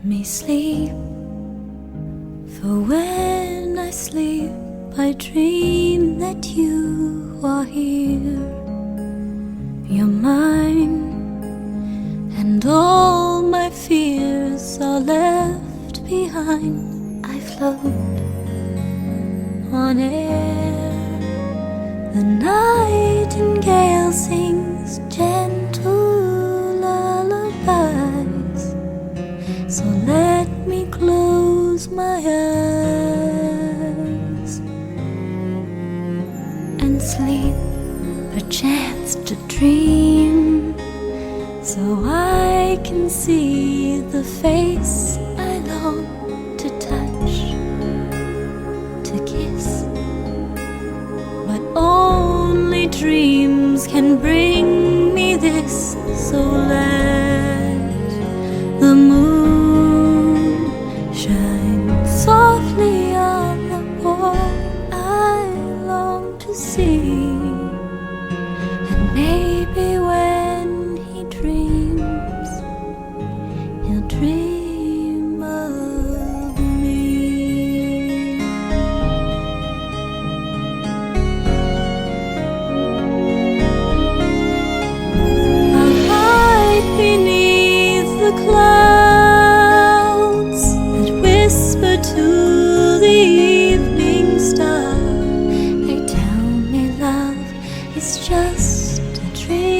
me sleep, for when I sleep I dream that you are here. You're mine, and all my fears are left behind. I float on air. The nightingale sings gentle lullabies, so let me close my eyes and sleep, perchance to dream, so I can see the face I long to touch, to kiss. But only dreams can bring me this, so let the moon shine softly on the boy I long to see. And maybe when he dreams, he'll dream of me. I'll hide beneath the clouds that whisper to the evening star. They tell me love is just a dream.